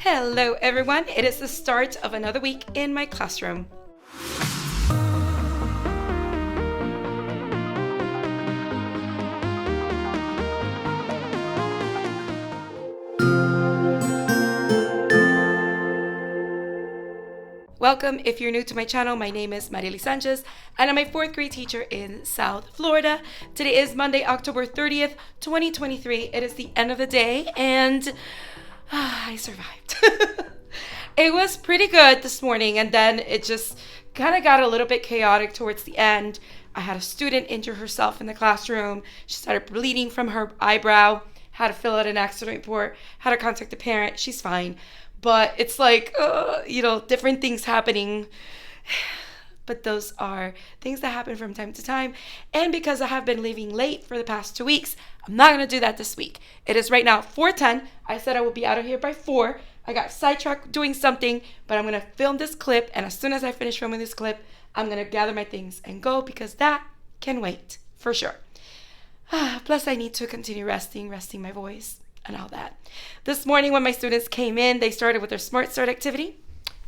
Hello everyone, it is the start of another week in my classroom. Welcome. If you're new to my channel, my name is Mariely Sanchez and I'm a 4th grade teacher in South Florida. Today is Monday, October 30th, 2023. It is the end of the day and I survived. It was pretty good this morning and then it just kind of got a little bit chaotic towards the end. I had a student injure herself in the classroom. She started bleeding from her eyebrow, had to fill out an accident report, had to contact the parent. She's fine. But it's like, different things happening. But those are things that happen from time to time. And because I have been leaving late for the past 2 weeks, I'm not going to do that this week. It is right now 4:10. I said I would be out of here by 4. I got sidetracked doing something, but I'm going to film this clip. And as soon as I finish filming this clip, I'm going to gather my things and go because that can wait for sure. Plus, I need to continue resting my voice and all that. This morning when my students came in, they started with their Smart Start activity.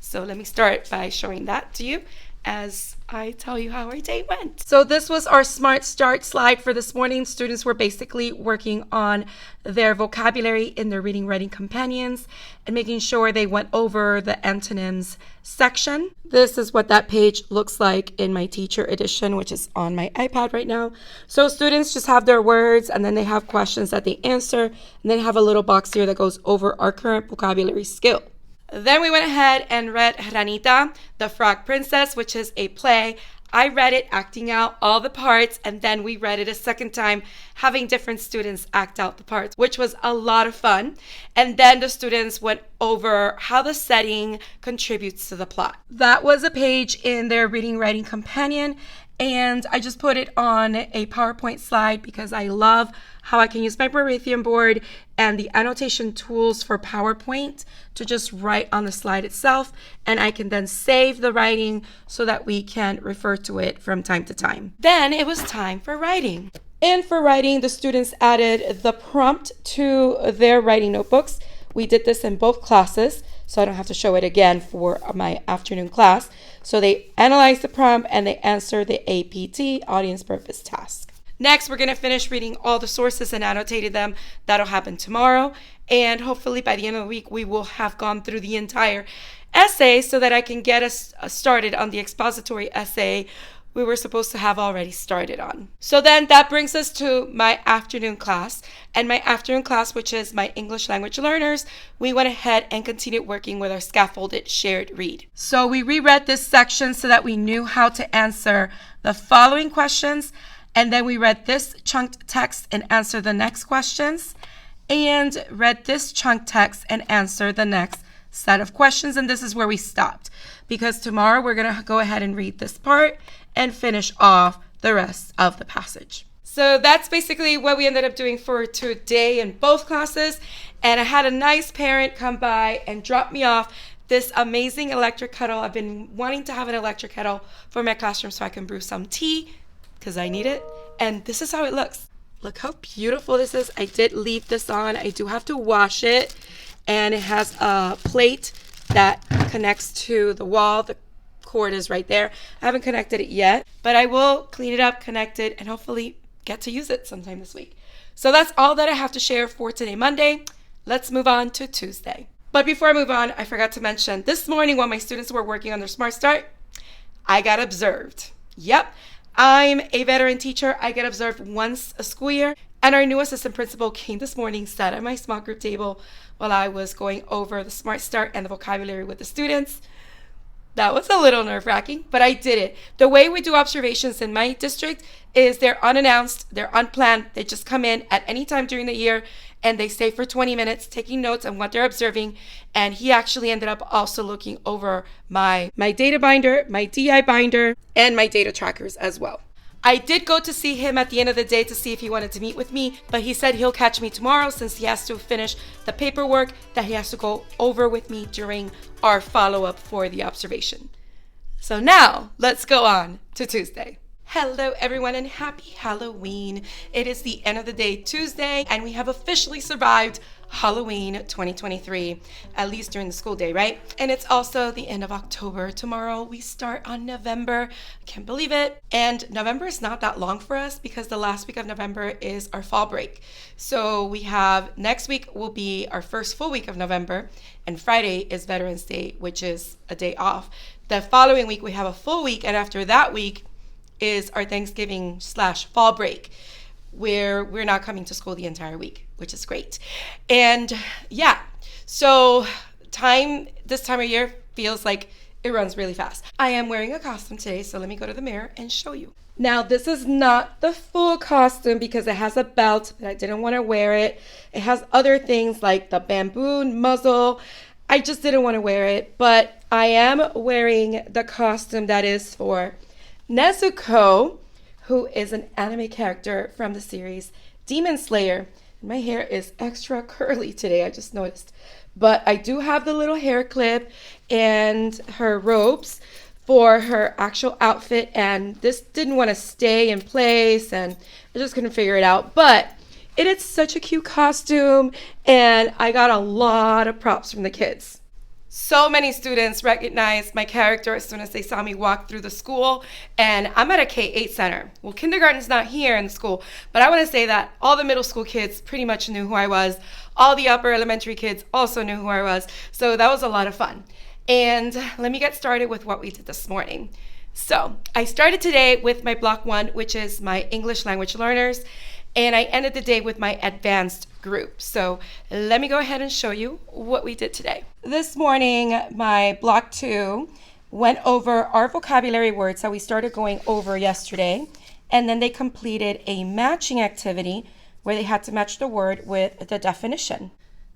So let me start by showing that to you as I tell you how our day went. So this was our Smart Start slide for this morning. Students were basically working on their vocabulary in their reading writing companions and making sure they went over the antonyms section. This is what that page looks like in my teacher edition, which is on my iPad right now. So students just have their words and then they have questions that they answer and then have a little box here that goes over our current vocabulary skill. Then we went ahead and read Ranita, the Frog Princess, which is a play. I read it acting out all the parts, and then we read it a second time, having different students act out the parts, which was a lot of fun. And then the students went over how the setting contributes to the plot. That was a page in their reading writing companion, and I just put it on a PowerPoint slide because I love how I can use my Promethean board and the annotation tools for PowerPoint to just write on the slide itself. And I can then save the writing so that we can refer to it from time to time. Then it was time for writing. And for writing, the students added the prompt to their writing notebooks. We did this in both classes, so I don't have to show it again for my afternoon class. So they analyzed the prompt and they answered the APT, audience purpose task. Next, we're going to finish reading all the sources and annotated them. That'll happen tomorrow. And hopefully by the end of the week, we will have gone through the entire essay so that I can get us started on the expository essay we were supposed to have already started on. So then that brings us to my afternoon class. And my afternoon class, which is my English language learners, we went ahead and continued working with our scaffolded shared read. So we reread this section so that we knew how to answer the following questions. And then we read this chunked text and answered the next questions. And read this chunked text and answered the next set of questions. And this is where we stopped. Because tomorrow we're going to go ahead and read this part and finish off the rest of the passage. So that's basically what we ended up doing for today in both classes. And I had a nice parent come by and drop me off this amazing electric kettle. I've been wanting to have an electric kettle for my classroom so I can brew some tea because I need it. And this is how it looks. Look how beautiful this is. I did leave this on. I do have to wash it. And it has a plate that connects to the wall. The cord is right there. I haven't connected it yet, but I will clean it up, connect it, and hopefully get to use it sometime this week. So that's all that I have to share for today, Monday. Let's move on to Tuesday. But before I move on, I forgot to mention this morning while my students were working on their Smart Start, I got observed. Yep, I'm a veteran teacher. I get observed once a school year. And our new assistant principal came this morning, sat at my small group table while I was going over the Smart Start and the vocabulary with the students. That was a little nerve-wracking, but I did it. The way we do observations in my district is they're unannounced, they're unplanned. They just come in at any time during the year and they stay for 20 minutes taking notes on what they're observing. And he actually ended up also looking over my data binder, my DI binder, and my data trackers as well. I did go to see him at the end of the day to see if he wanted to meet with me, but he said he'll catch me tomorrow since he has to finish the paperwork that he has to go over with me during our follow-up for the observation. So now let's go on to Tuesday. Hello everyone and happy Halloween. It is the end of the day Tuesday and we have officially survived Halloween 2023, at least during the school day, right? And it's also the end of October. Tomorrow we start on November. I can't believe it. And November is not that long for us because the last week of November is our fall break. So we have next week will be our first full week of November, and Friday is Veterans Day, which is a day off. The following week we have a full week, and after that week is our Thanksgiving/fall break, where we're not coming to school the entire week, which is great. And yeah, so this time of year feels like it runs really fast. I am wearing a costume today, so let me go to the mirror and show you. Now, this is not the full costume because it has a belt, but I didn't want to wear it. It has other things like the bamboo muzzle. I just didn't want to wear it, but I am wearing the costume that is for Nezuko, who is an anime character from the series Demon Slayer. My hair is extra curly today, I just noticed. But I do have the little hair clip and her robes for her actual outfit, and this didn't want to stay in place and I just couldn't figure it out. But it is such a cute costume and I got a lot of props from the kids. So many students recognized my character as soon as they saw me walk through the school, and I'm at a K-8 center. Well, kindergarten's not here in the school, but I want to say that all the middle school kids pretty much knew who I was. All the upper elementary kids also knew who I was, so that was a lot of fun. And let me get started with what we did this morning. So I started today with my Block 1, which is my English language learners, and I ended the day with my advanced group. So let me go ahead and show you what we did today. This morning, my Block 2 went over our vocabulary words that we started going over yesterday, and then they completed a matching activity where they had to match the word with the definition.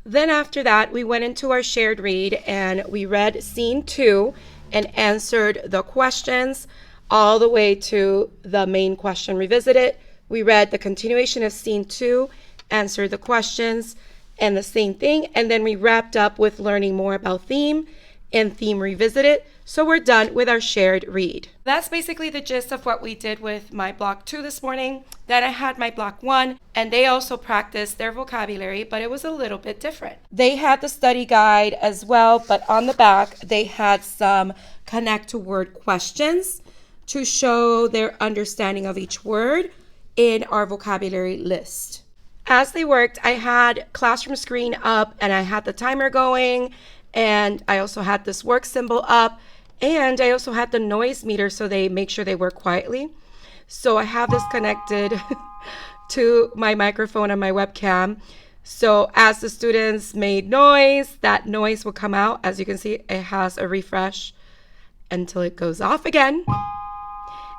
Then after that, we went into our shared read and we read scene 2 and answered the questions all the way to the main question revisited. We read the continuation of scene 2, answered the questions, and the same thing. And then we wrapped up with learning more about theme and theme revisited. So we're done with our shared read. That's basically the gist of what we did with my Block 2 this morning. Then I had my Block 1, and they also practiced their vocabulary, but it was a little bit different. They had the study guide as well, but on the back, they had some connect to word questions to show their understanding of each word in our vocabulary list. As they worked, I had classroom screen up and I had the timer going, and I also had this work symbol up, and I also had the noise meter so they make sure they work quietly. So I have this connected to my microphone and my webcam. So as the students made noise, that noise will come out. As you can see, it has a refresh until it goes off again.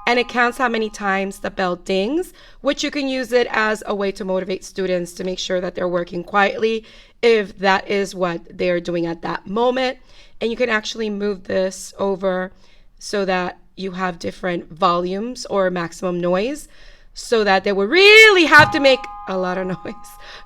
And it counts how many times the bell dings, which you can use it as a way to motivate students to make sure that they're working quietly if that is what they're doing at that moment. And you can actually move this over so that you have different volumes or maximum noise so that they would really have to make a lot of noise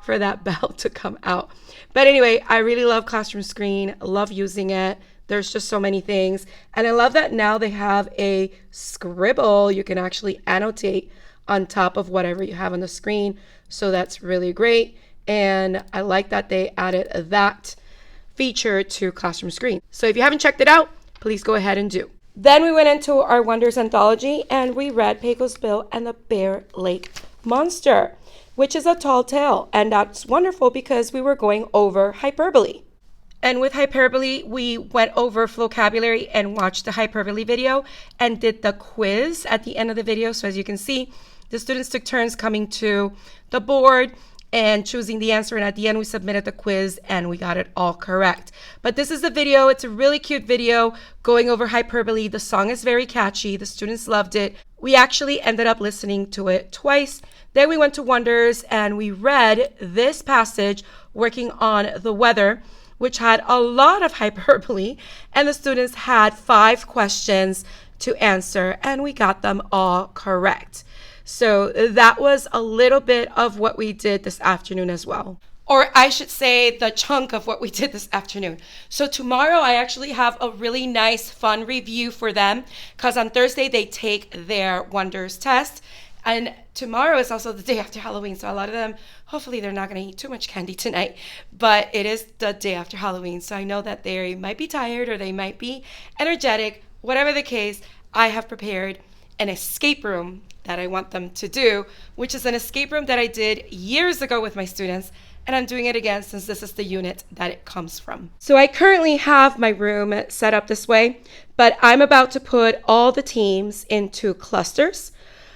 for that bell to come out. But anyway, I really love Classroom Screen, love using it. There's just so many things. And I love that now they have a scribble. You can actually annotate on top of whatever you have on the screen. So that's really great. And I like that they added that feature to Classroom Screen. So if you haven't checked it out, please go ahead and do. Then we went into our Wonders Anthology and we read Pecos Bill and the Bear Lake Monster, which is a tall tale. And that's wonderful because we were going over hyperbole. And with hyperbole, we went over vocabulary and watched the hyperbole video and did the quiz at the end of the video. So as you can see, the students took turns coming to the board and choosing the answer. And at the end, we submitted the quiz and we got it all correct. But this is the video. It's a really cute video going over hyperbole. The song is very catchy. The students loved it. We actually ended up listening to it twice. Then we went to Wonders and we read this passage working on the weather, which had a lot of hyperbole, and the students had 5 questions to answer, and we got them all correct. So that was a little bit of what we did this afternoon as well. Or I should say the chunk of what we did this afternoon. So tomorrow I actually have a really nice, fun review for them, because on Thursday they take their Wonders test. And tomorrow is also the day after Halloween. So a lot of them, hopefully they're not going to eat too much candy tonight. But it is the day after Halloween. So I know that they might be tired or they might be energetic. Whatever the case, I have prepared an escape room that I want them to do, which is an escape room that I did years ago with my students. And I'm doing it again since this is the unit that it comes from. So I currently have my room set up this way, but I'm about to put all the teams into clusters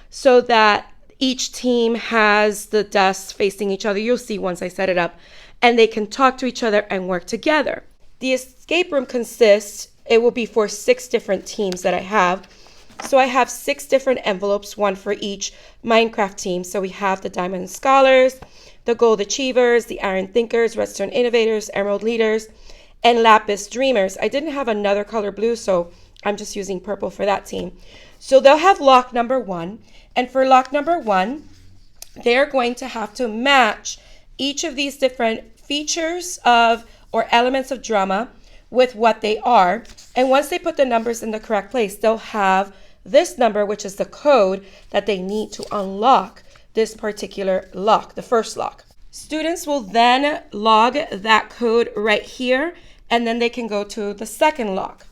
so that each team has the desks facing each other. You'll see once I set it up, and they can talk to each other and work together. The escape room it will be for 6 different teams that I have. So I have 6 different envelopes, one for each Minecraft team. So we have the Diamond Scholars, the Gold Achievers, the Iron Thinkers, Redstone Innovators, Emerald Leaders, and Lapis Dreamers. I didn't have another color blue, so I'm just using purple for that team. So they'll have lock number 1. And for lock number 1, they're going to have to match each of these different features or elements of drama with what they are. And once they put the numbers in the correct place, they'll have this number, which is the code that they need to unlock this particular lock, the first lock. Students will then log that code right here, and then they can go to the second lock.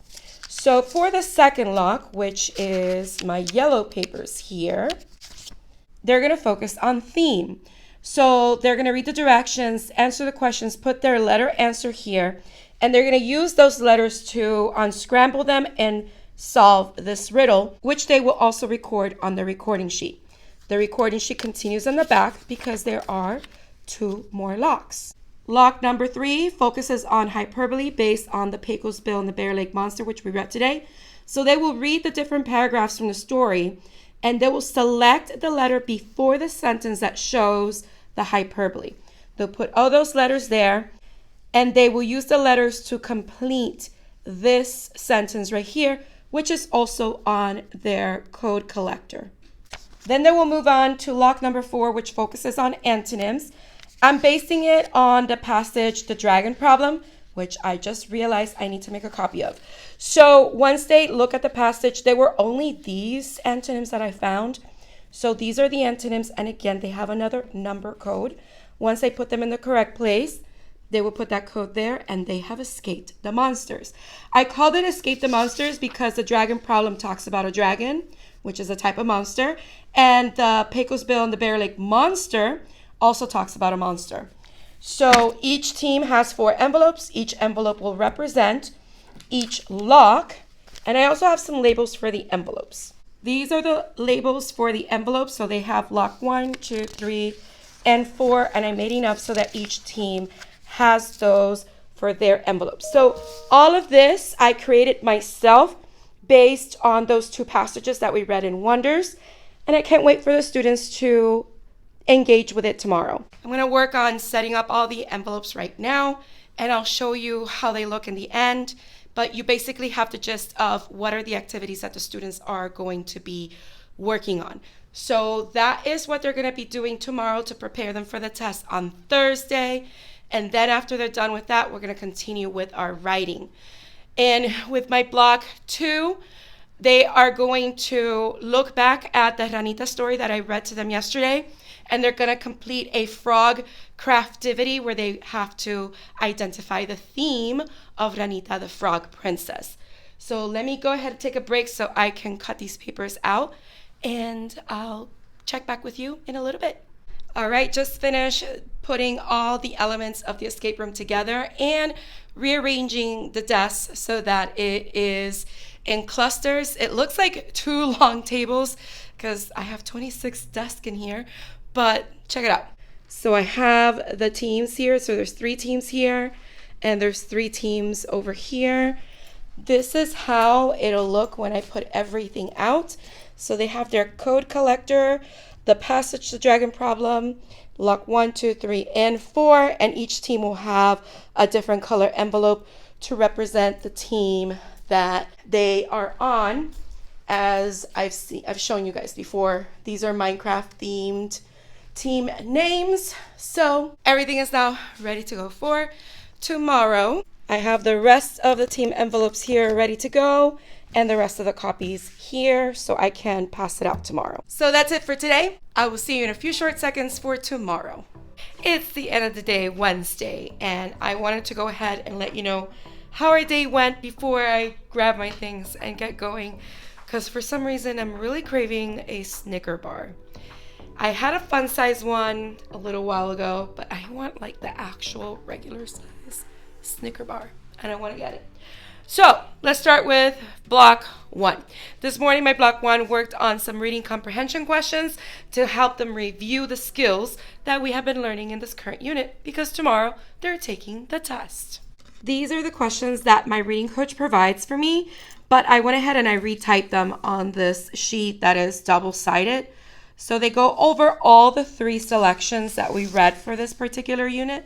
So for the second lock, which is my yellow papers here, they're going to focus on theme. So they're going to read the directions, answer the questions, put their letter answer here, and they're going to use those letters to unscramble them and solve this riddle, which they will also record on the recording sheet. The recording sheet continues in the back because there are 2 more locks. Lock number 3 focuses on hyperbole based on the Pecos Bill and the Bear Lake Monster, which we read today. So they will read the different paragraphs from the story, and they will select the letter before the sentence that shows the hyperbole. They'll put all those letters there, and they will use the letters to complete this sentence right here, which is also on their code collector. Then they will move on to lock number 4, which focuses on antonyms. I'm basing it on the passage, The Dragon Problem, which I just realized I need to make a copy of. So once they look at the passage, there were only these antonyms that I found. So these are the antonyms, and again, they have another number code. Once they put them in the correct place, they will put that code there, and they have escaped the monsters. I called it Escape the Monsters because the Dragon Problem talks about a dragon, which is a type of monster, and the Pecos Bill and the Bear Lake Monster also talks about a monster. So each team has 4 envelopes. Each envelope will represent each lock, and I also have some labels for the envelopes. These are the labels for the envelopes, so they have lock 1, 2, 3, and 4, and I made enough so that each team has those for their envelopes. So all of this I created myself based on those 2 passages that we read in Wonders, and I can't wait for the students to engage with it tomorrow. I'm going to work on setting up all the envelopes right now, and I'll show you how they look in the end, but you basically have the gist of what are the activities that the students are going to be working on. So that is what they're going to be doing tomorrow to prepare them for the test on Thursday, and then after they're done with that, we're going to continue with our writing. And with my block 2, they are going to look back at the Ranita story that I read to them yesterday, and they're going to complete a frog craftivity where they have to identify the theme of Ranita, the frog princess. So let me go ahead and take a break so I can cut these papers out, and I'll check back with you in a little bit. All right, just finished putting all the elements of the escape room together and rearranging the desks so that it is in clusters. It looks like 2 long tables because I have 26 desks in here, but check it out. So I have the teams here. So there's 3 teams here, and there's 3 teams over here. This is how it'll look when I put everything out. So they have their code collector, the passage, the dragon problem, lock 1, 2, 3, and 4, and each team will have a different color envelope to represent the team that they are on. As I've shown you guys before, these are Minecraft themed team names. So everything is now ready to go for tomorrow. I have the rest of the team envelopes here ready to go and the rest of the copies here so I can pass it out tomorrow. So that's it for today. I will see you in a few short seconds for tomorrow. It's the end of the day, Wednesday, and I wanted to go ahead and let you know how our day went before I grab my things and get going, because for some reason I'm really craving a Snicker bar. I had a fun size one a little while ago, but I want like the actual regular size Snicker bar, and I want to get it. So let's start with block 1. This morning, my block 1 worked on some reading comprehension questions to help them review the skills that we have been learning in this current unit, because tomorrow they're taking the test. These are the questions that my reading coach provides for me, but I went ahead and I retyped them on this sheet that is double-sided. So they go over all the 3 selections that we read for this particular unit.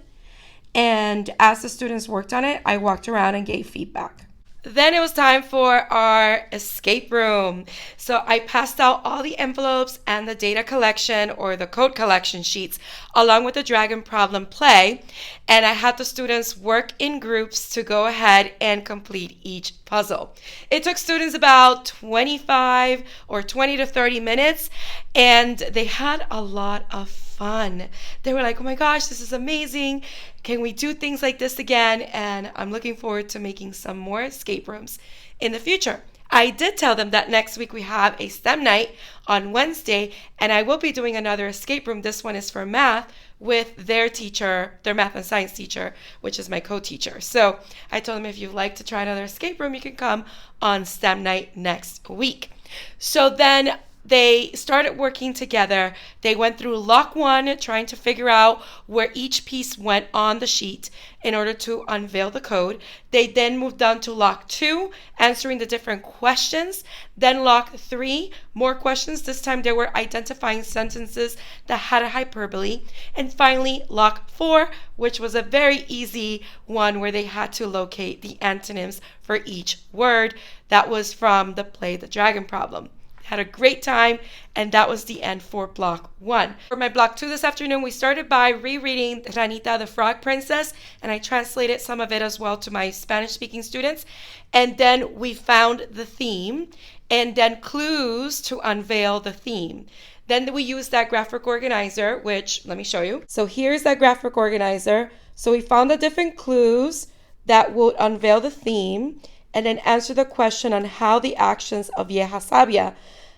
And as the students worked on it, I walked around and gave feedback. Then it was time for our escape room. So I passed out all the envelopes and the data collection or the code collection sheets along with the dragon problem play. And I had the students work in groups to go ahead and complete each puzzle. It took students about 25 or 20 to 30 minutes, and they had a lot of fun. They were like, oh my gosh, this is amazing. Can we do things like this again? And I'm looking forward to making some more escape rooms in the future. I did tell them that next week we have a STEM night on Wednesday, and I will be doing another escape room. This one is for math with their teacher, their math and science teacher, which is my co-teacher. So I told them if you'd like to try another escape room, you can come on STEM night next week. So then they started working together. They went through lock 1, trying to figure out where each piece went on the sheet in order to unveil the code. They then moved on to lock 2, answering the different questions. Then lock 3, more questions. This time they were identifying sentences that had a hyperbole. And finally, lock 4, which was a very easy one where they had to locate the antonyms for each word. That was from the play The Dragon Problem. Had a great time, and that was the end for block 1. For my block 2 this afternoon, we started by rereading Ranita the Frog Princess, and I translated some of it as well to my Spanish-speaking students. And then we found the theme, and then clues to unveil the theme. Then we used that graphic organizer, which, let me show you. So here's that graphic organizer. So we found the different clues that would unveil the theme, and then answer the question on how the actions of Vieja Sabia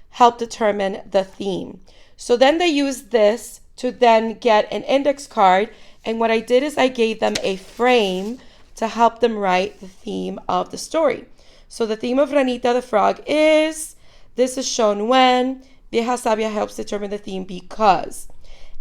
help determine the theme. So then they used this to then get an index card, and what I did is I gave them a frame to help them write the theme of the story. So the theme of Ranita the Frog is, this is shown when, Vieja Sabia helps determine the theme because.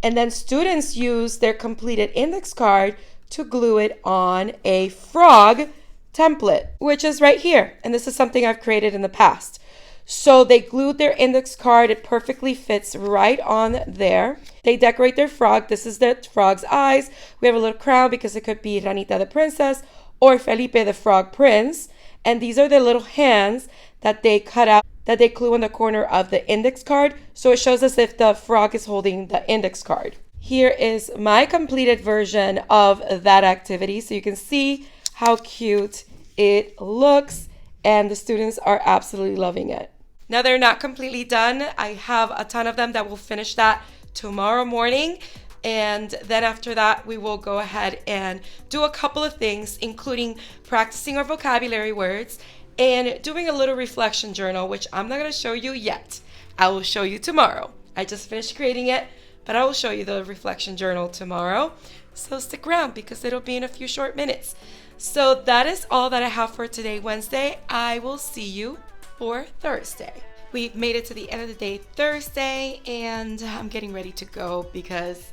And then students use their completed index card to glue it on a frog template, which is right here. And this is something I've created in the past. So they glued their index card. It perfectly fits right on there. They decorate their frog. This is the frog's eyes. We have a little crown because it could be Ranita the Princess or Felipe the Frog Prince. And these are the little hands that they cut out, that they glue on the corner of the index card. So it shows as if the frog is holding the index card. Here is my completed version of that activity. So you can see how cute it looks, and the students are absolutely loving it. Now they're not completely done. I have a ton of them that will finish that tomorrow morning, and then after that we will go ahead and do a couple of things, including practicing our vocabulary words and doing a little reflection journal, which I'm not going to show you yet. I will show you tomorrow. I just finished creating it, but I will show you the reflection journal tomorrow. So stick around because it'll be in a few short minutes. So that is all that I have for today, Wednesday. I will see you for Thursday. We've made it to the end of the day, Thursday, and I'm getting ready to go because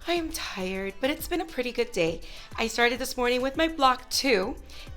I am tired, but it's been a pretty good day. I started this morning with my block 2,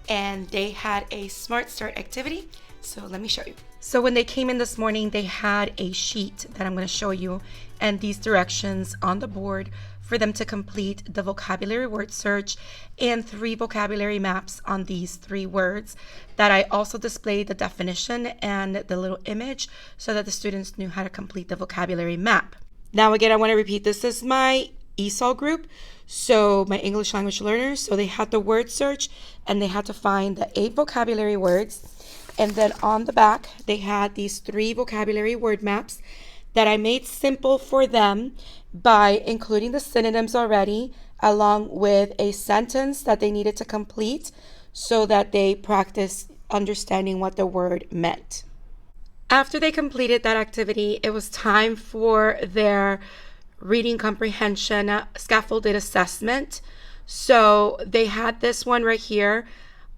and they had a Smart Start activity. So let me show you. So when they came in this morning, they had a sheet that I'm going to show you and these directions on the board for them to complete the vocabulary word search and 3 vocabulary maps on these 3 words that I also displayed the definition and the little image so that the students knew how to complete the vocabulary map. Now again, I want to repeat, this is my ESOL group, so my English language learners. So they had the word search and they had to find the 8 vocabulary words. And then on the back, they had these 3 vocabulary word maps that I made simple for them by including the synonyms already, along with a sentence that they needed to complete so that they practice understanding what the word meant. After they completed that activity, it was time for their reading comprehension scaffolded assessment. So they had this one right here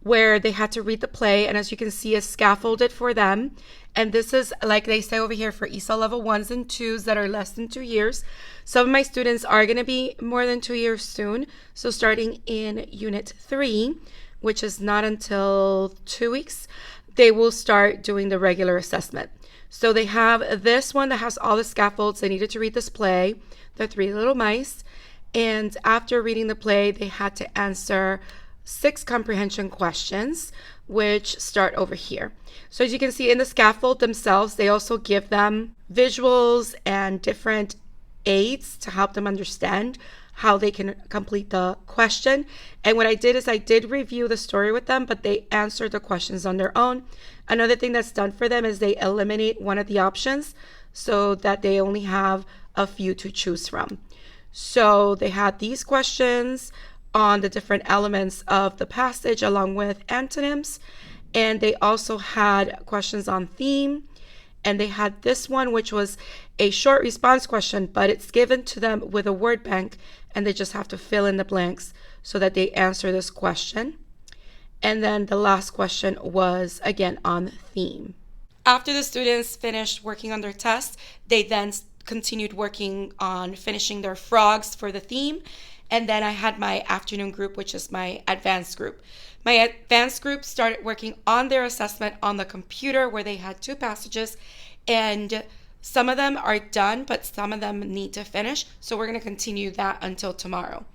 where they had to read the play, and as you can see, it's scaffolded for them. And this is, like they say over here, for ESOL level 1s and 2s that are less than 2 years. Some of my students are going to be more than 2 years soon. So starting in Unit 3, which is not until 2 weeks, they will start doing the regular assessment. So they have this one that has all the scaffolds. They needed to read this play, The Three Little Mice. And after reading the play, they had to answer 6 comprehension questions, which start over here. So as you can see in the scaffold themselves, they also give them visuals and different aids to help them understand how they can complete the question. And what I did is I did review the story with them, but they answered the questions on their own. Another thing that's done for them is they eliminate one of the options so that they only have a few to choose from. So they had these questions on the different elements of the passage along with antonyms. And they also had questions on theme. And they had this one, which was a short response question, but it's given to them with a word bank, and they just have to fill in the blanks so that they answer this question. And then the last question was, again, on theme. After the students finished working on their test, they then continued working on finishing their frogs for the theme. And then I had my afternoon group, which is my advanced group. My advanced group started working on their assessment on the computer, where they had 2 passages, and some of them are done, but some of them need to finish. So we're going to continue that until tomorrow.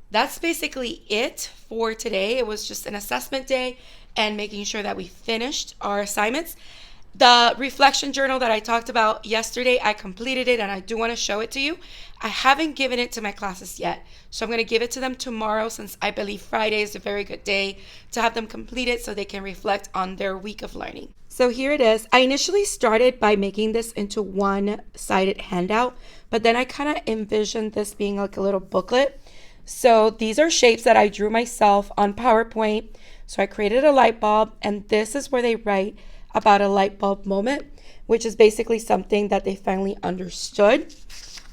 That's basically it for today. It was just an assessment day and making sure that we finished our assignments. The reflection journal that I talked about yesterday, I completed it, and I do want to show it to you. I haven't given it to my classes yet, so I'm going to give it to them tomorrow, since I believe Friday is a very good day to have them complete it so they can reflect on their week of learning. So here it is. I initially started by making this into one-sided handout, but then I kind of envisioned this being like a little booklet. So these are shapes that I drew myself on PowerPoint. So I created a light bulb, and this is where they write about a light bulb moment, which is basically something that they finally understood.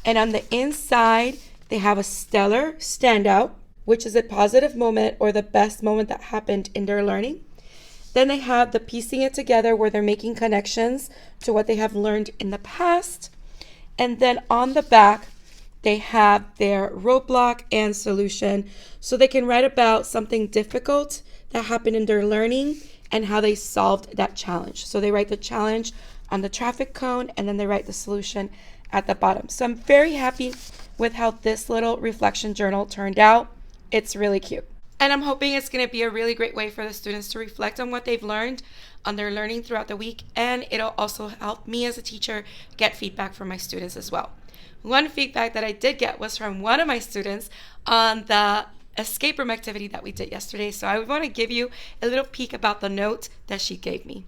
And on the inside, they have a stellar standout, which is a positive moment or the best moment that happened in their learning. Then they have the piecing it together, where they're making connections to what they have learned in the past. And then on the back, they have their roadblock and solution, so they can write about something difficult that happened in their learning and how they solved that challenge. So they write the challenge on the traffic cone, and then they write the solution at the bottom. So I'm very happy with how this little reflection journal turned out. It's really cute. And I'm hoping it's going to be a really great way for the students to reflect on what they've learned, on their learning throughout the week, and it'll also help me as a teacher get feedback from my students as well. One feedback that I did get was from one of my students on the escape room activity that we did yesterday. So I want to give you a little peek about the note that she gave me.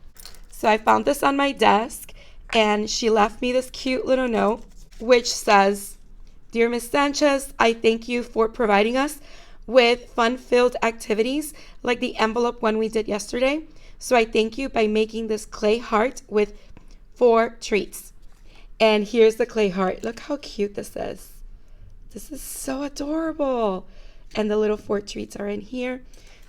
So I found this on my desk, and she left me this cute little note, which says, "Dear Ms. Sanchez, I thank you for providing us with fun-filled activities like the envelope one we did yesterday. So I thank you by making this clay heart with 4 treats." And here's the clay heart. Look how cute this is. This is so adorable. And the little 4 treats are in here.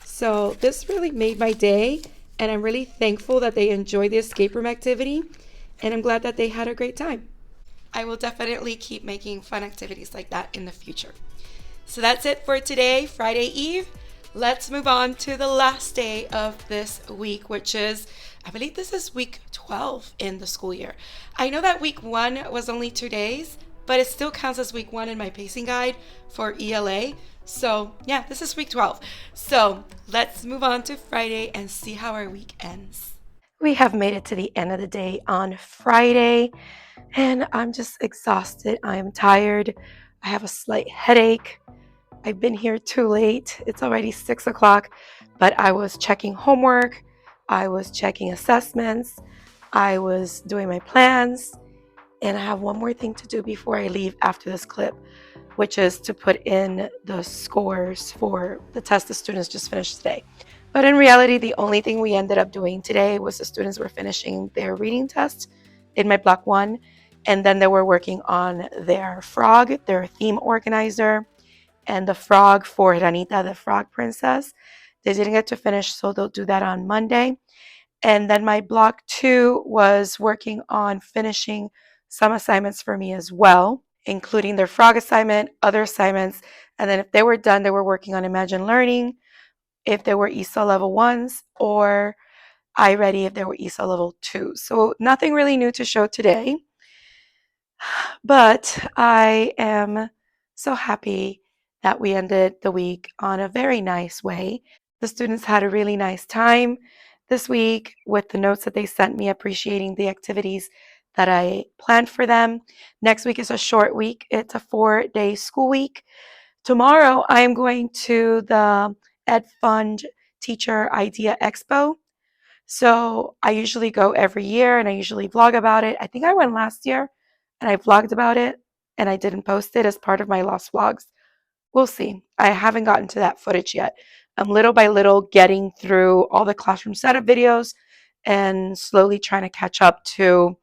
So this really made my day, and I'm really thankful that they enjoyed the escape room activity, and I'm glad that they had a great time. I will definitely keep making fun activities like that in the future. So that's it for today, Friday Eve. Let's move on to the last day of this week, which is, I believe this is week 12 in the school year. I know that week 1 was only 2 days, but it still counts as week 1 in my pacing guide for ELA. So yeah, this is week 12. So let's move on to Friday and see how our week ends. We have made it to the end of the day on Friday, and I'm just exhausted. I am tired. I have a slight headache. I've been here too late. It's already 6 o'clock, but I was checking homework. I was checking assessments. I was doing my plans. And I have one more thing to do before I leave after this clip, which is to put in the scores for the test the students just finished today. But in reality, the only thing we ended up doing today was the students were finishing their reading test in my block 1, and then they were working on their frog, their theme organizer, and the frog for Ranita, the frog princess. They didn't get to finish, so they'll do that on Monday. And then my block 2 was working on finishing some assignments for me as well, including their frog assignment, other assignments. And then if they were done, they were working on Imagine Learning, if they were ESOL level 1s, or iReady if they were ESOL level 2s. So nothing really new to show today, but I am so happy that we ended the week on a very nice way. The students had a really nice time this week with the notes that they sent me, appreciating the activities that I planned for them. Next week is a short week, it's a 4-day school week. Tomorrow, I am going to the Ed Fund Teacher Idea Expo. So I usually go every year and I usually vlog about it. I think I went last year and I vlogged about it and I didn't post it as part of my lost vlogs. We'll see. I haven't gotten to that footage yet. I'm little by little getting through all the classroom setup videos and slowly trying to catch up to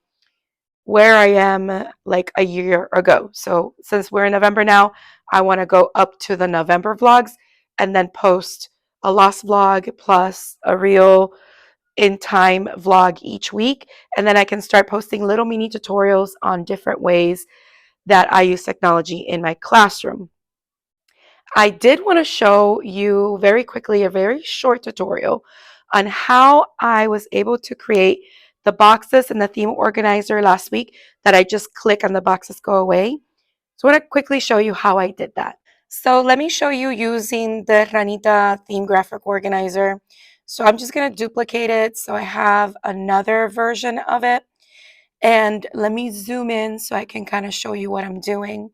where I am like a year ago. So since we're in November now, I want to go up to the November vlogs and then post a lost vlog plus a real in time vlog each week. And then I can start posting little mini tutorials on different ways that I use technology in my classroom. I did want to show you very quickly a very short tutorial on how I was able to create the boxes and the theme organizer last week that I just click and the boxes go away. So I want to quickly show you how I did that. So let me show you using the Ranita theme graphic organizer. So I'm just going to duplicate it so I have another version of it. And let me zoom in so I can kind of show you what I'm doing.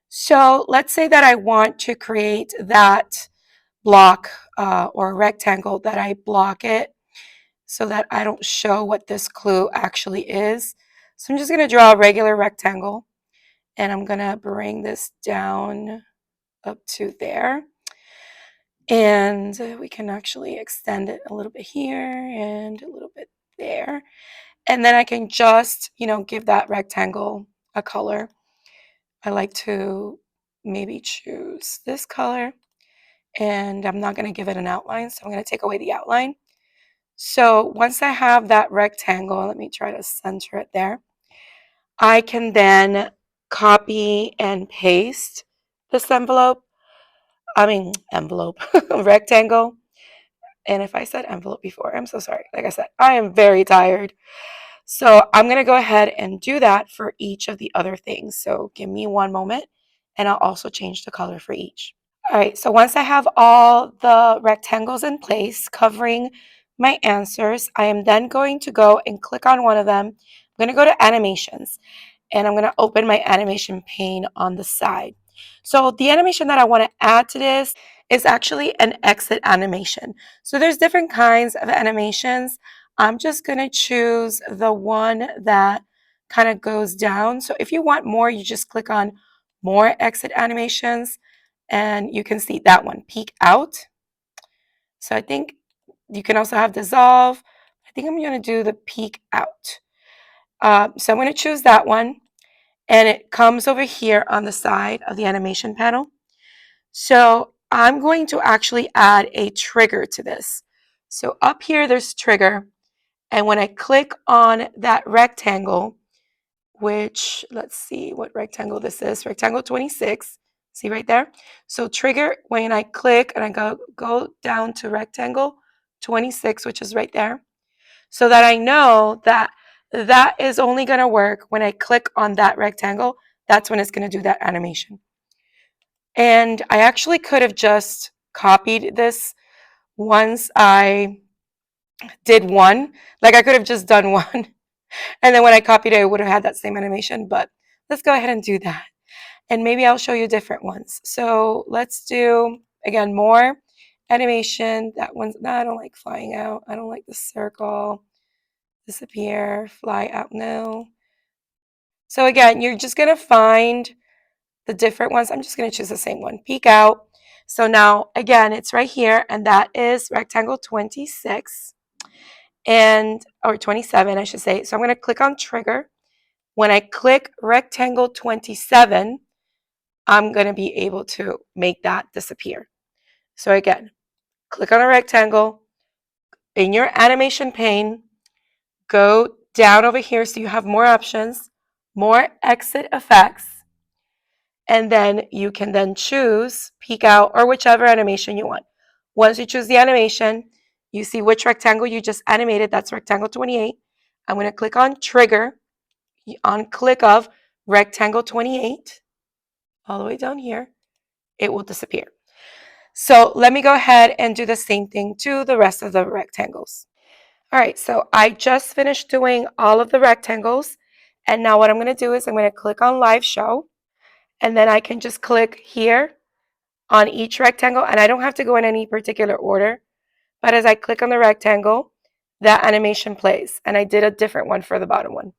So let's say that I want to create that block or rectangle, that I block it so that I don't show what this clue actually is. So I'm just going to draw a regular rectangle and I'm going to bring this down up to there. And we can actually extend it a little bit here and a little bit there. And then I can just, give that rectangle a color. I like to maybe choose this color, and I'm not going to give it an outline, so I'm going to take away the outline. So once I have that rectangle, let me try to center it there. I can then copy and paste this envelope, rectangle. And if I said envelope before, I'm so sorry. Like I said, I am very tired. So I'm going to go ahead and do that for each of the other things. So give me one moment and I'll also change the color for each. All right, so once I have all the rectangles in place covering my answers, I am then going to go and click on one of them. I'm going to go to animations and I'm going to open my animation pane on the side. So the animation that I want to add to this is actually an exit animation. So there's different kinds of animations. I'm just going to choose the one that kind of goes down. So if you want more, you just click on more exit animations and you can see that one, peek out. So I think you can also have dissolve. I think I'm going to do the peek out. So I'm going to choose that one. And it comes over here on the side of the animation panel. So I'm going to actually add a trigger to this. So up here, there's trigger. And when I click on that rectangle, which, let's see what rectangle this is, rectangle 26, see right there? So trigger, when I click and I go down to rectangle 26, which is right there, so that I know that that is only going to work when I click on that rectangle. That's when it's going to do that animation. And I actually could have just copied this once I did one. Like I could have just done one. And then when I copied it, I would have had that same animation. But let's go ahead and do that. and maybe I'll show you different ones. So let's do, again, more animation. That one's, no, I don't like flying out. I don't like the circle. Disappear, fly out, no. So again, you're just going to find the different ones. I'm just going to choose the same one, peek out. So now, again, it's right here, and that is rectangle 26, or 27, I should say. So I'm going to click on trigger. When I click rectangle 27, I'm going to be able to make that disappear. So again, click on a rectangle. In your animation pane, go down over here so you have more options, more exit effects, and then you can then choose peek out or whichever animation you want. Once you choose the animation, you see which rectangle you just animated. That's rectangle 28. I'm going to click on trigger on click of rectangle 28 all the way down here. It will disappear. So let me go ahead and do the same thing to the rest of the rectangles. All right, so I just finished doing all of the rectangles. And now what I'm going to do is I'm going to click on live show. And then I can just click here on each rectangle. And I don't have to go in any particular order. But as I click on the rectangle, that animation plays. And I did a different one for the bottom one.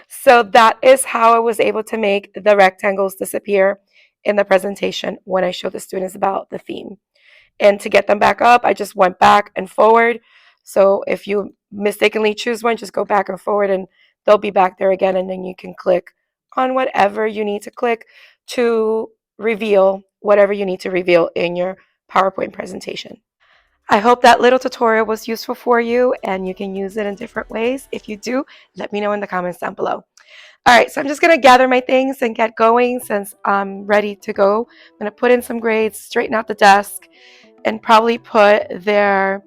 So that is how I was able to make the rectangles disappear in the presentation when I showed the students about the theme. And to get them back up, I just went back and forward. So if you mistakenly choose one, just go back and forward and they'll be back there again. And then you can click on whatever you need to click to reveal whatever you need to reveal in your PowerPoint presentation. I hope that little tutorial was useful for you and you can use it in different ways. If you do, let me know in the comments down below. All right, so I'm just going to gather my things and get going since I'm ready to go. I'm going to put in some grades, straighten out the desk, and probably put their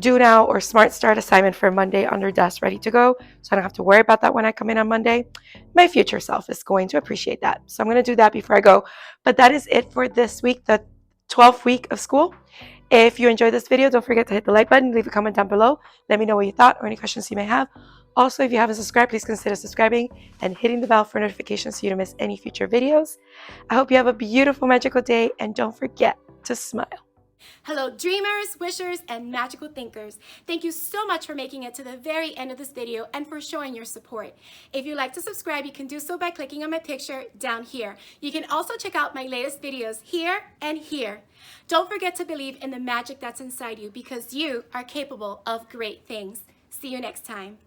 do now or smart start assignment for Monday on their desk ready to go, so I don't have to worry about that when I come in on Monday. My future self is going to appreciate that. So I'm going to do that before I go. But that is it for this week, the 12th week of school. If you enjoyed this video, don't forget to hit the like button, leave a comment down below. Let me know what you thought or any questions you may have. Also, if you haven't subscribed, please consider subscribing and hitting the bell for notifications so you don't miss any future videos. I hope you have a beautiful, magical day, and don't forget to smile. Hello dreamers, wishers, and magical thinkers. Thank you so much for making it to the very end of this video and for showing your support. If you'd like to subscribe, you can do so by clicking on my picture down here. You can also check out my latest videos here and here. Don't forget to believe in the magic that's inside you because you are capable of great things. See you next time.